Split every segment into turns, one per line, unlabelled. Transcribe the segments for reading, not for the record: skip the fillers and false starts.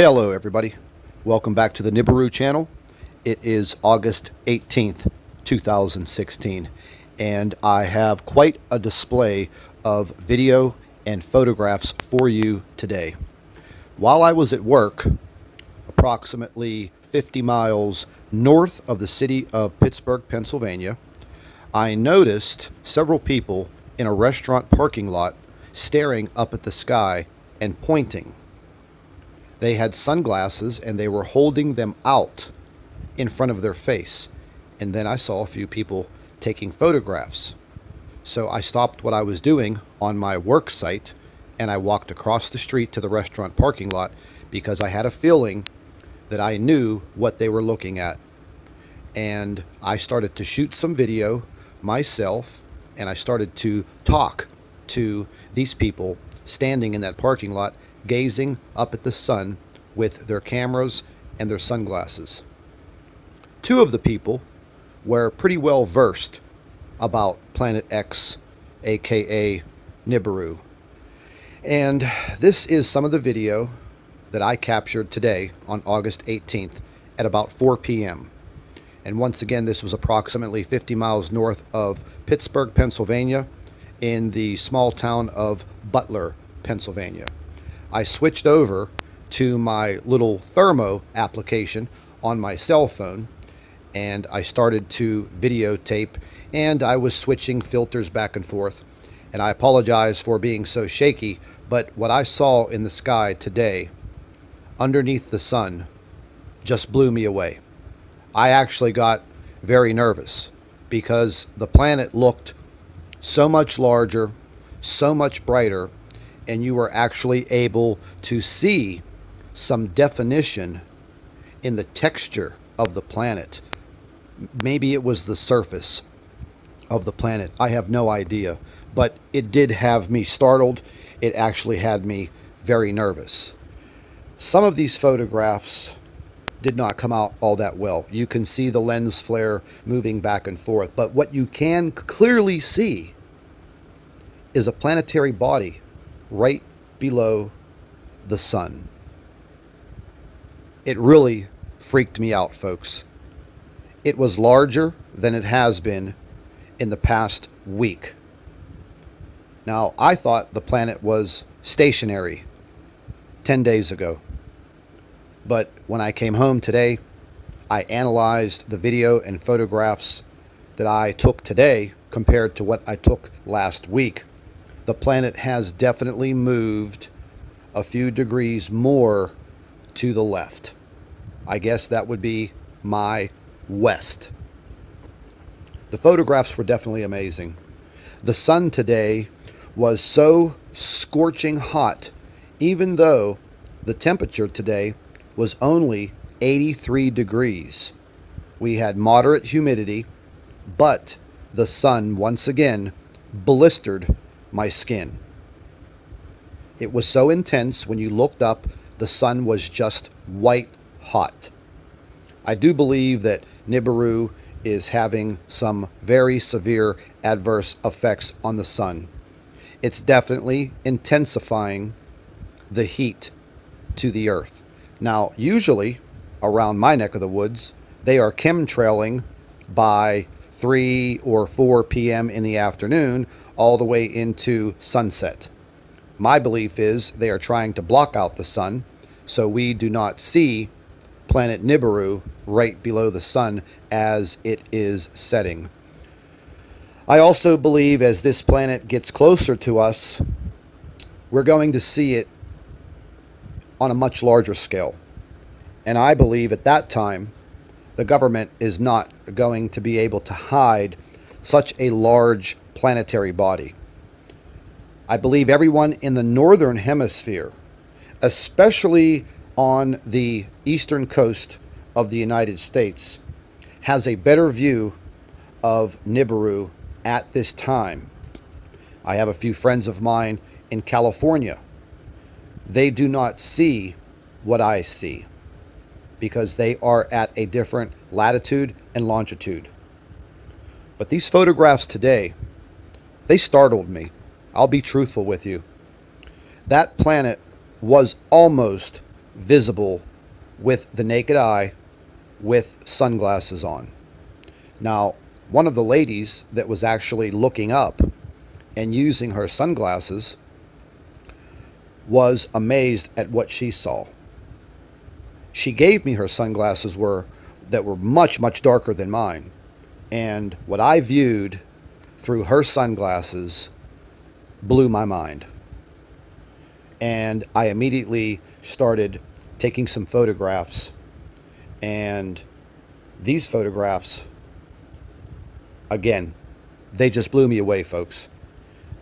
Hello everybody, welcome back to the NIBIRU channel. It is August 18th, 2016, and I have quite a display of video and photographs for you today. While I was at work, approximately 50 miles north of the city of Pittsburgh, Pennsylvania, I noticed several people in a restaurant parking lot staring up at the sky and pointing. They had sunglasses and they were holding them out in front of their face. And then I saw a few people taking photographs. So I stopped what I was doing on my work site and I walked across the street to the restaurant parking lot because I had a feeling that I knew what they were looking at. And I started to shoot some video myself and I started to talk to these people standing in that parking lot, gazing up at the sun with their cameras and their sunglasses. Two of the people were pretty well versed about Planet X, aka NIBIRU. And this is some of the video that I captured today on August 18th at about 4 p.m. And once again, this was approximately 50 miles north of Pittsburgh, Pennsylvania, in the small town of Butler, Pennsylvania. I switched over to my little thermo application on my cell phone and I started to videotape, and I was switching filters back and forth, and I apologize for being so shaky, but what I saw in the sky today underneath the sun just blew me away. I actually got very nervous because the planet looked so much larger, so much brighter, and you were actually able to see some definition in the texture of the planet. Maybe it was the surface of the planet. I have no idea, but it did have me startled. It actually had me very nervous. Some of these photographs did not come out all that well. You can see the lens flare moving back and forth, but what you can clearly see is a planetary body right below the sun. It really freaked me out, folks. It was larger than it has been in the past week. Now, I thought the planet was stationary 10 days ago. But when I came home today, I analyzed the video and photographs that I took today compared to what I took last week. The planet has definitely moved a few degrees more to the left. I guess that would be my west. The photographs were definitely amazing. The sun today was so scorching hot, even though the temperature today was only 83 degrees. We had moderate humidity, but the sun once again blistered my skin. It was so intense when you looked up, the sun was just white hot. I do believe that NIBIRU is having some very severe adverse effects on the sun. It's definitely intensifying the heat to the earth. Now, usually around my neck of the woods, they are chemtrailing by 3 or 4 p.m. in the afternoon all the way into sunset. My belief is they are trying to block out the sun so we do not see planet NIBIRU right below the sun as it is setting. I also believe as this planet gets closer to us, we're going to see it on a much larger scale. And I believe at that time, the government is not going to be able to hide such a large planetary body. I believe everyone in the northern hemisphere, especially on the eastern coast of the United States, has a better view of NIBIRU at this time. I have a few friends of mine in California. They do not see what I see because they are at a different latitude and longitude. But these photographs today, they startled me. I'll be truthful with you. That planet was almost visible with the naked eye with sunglasses on. Now, one of the ladies that was actually looking up and using her sunglasses was amazed at what she saw. She gave me her sunglasses that were much, much darker than mine. And what I viewed through her sunglasses blew my mind. And I immediately started taking some photographs. And these photographs, again, they just blew me away, folks.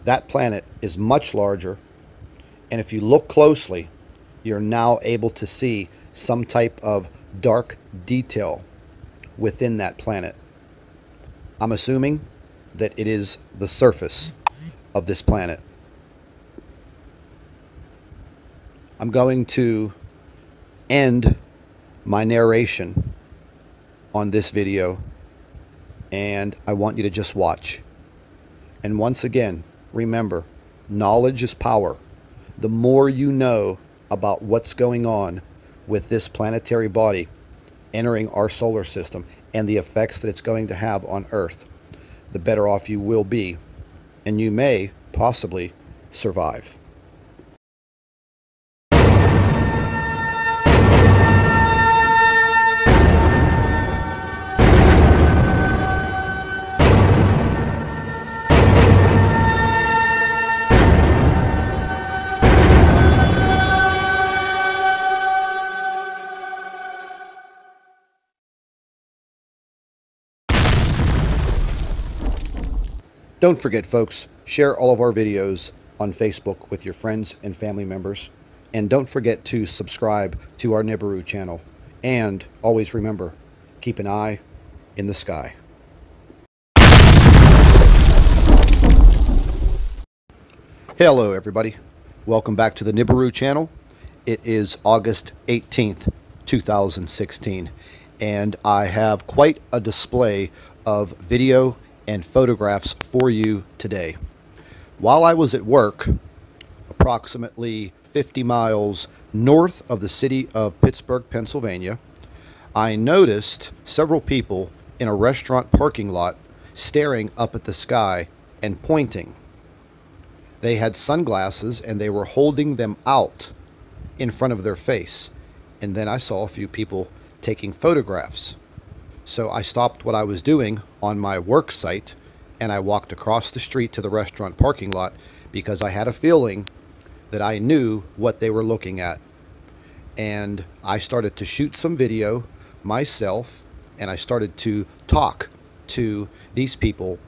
That planet is much larger. And if you look closely, you're now able to see some type of dark detail within that planet. I'm assuming that it is the surface of this planet. I'm going to end my narration on this video, and I want you to just watch. And once again, remember, knowledge is power. The more you know about what's going on with this planetary body entering our solar system and the effects that it's going to have on Earth, the better off you will be, and you may possibly survive. Don't forget, folks, share all of our videos on Facebook with your friends and family members. And don't forget to subscribe to our NIBIRU channel. And always remember, keep an eye in the sky. Hello, everybody. Welcome back to the NIBIRU channel. It is August 18th, 2016. And I have quite a display of video and photographs for you today. While I was at work, approximately 50 miles north of the city of Pittsburgh, Pennsylvania, I noticed several people in a restaurant parking lot staring up at the sky and pointing. They had sunglasses and they were holding them out in front of their face. And then I saw a few people taking photographs. So I stopped what I was doing on my work site and I walked across the street to the restaurant parking lot because I had a feeling that I knew what they were looking at. And I started to shoot some video myself, and I started to talk to these people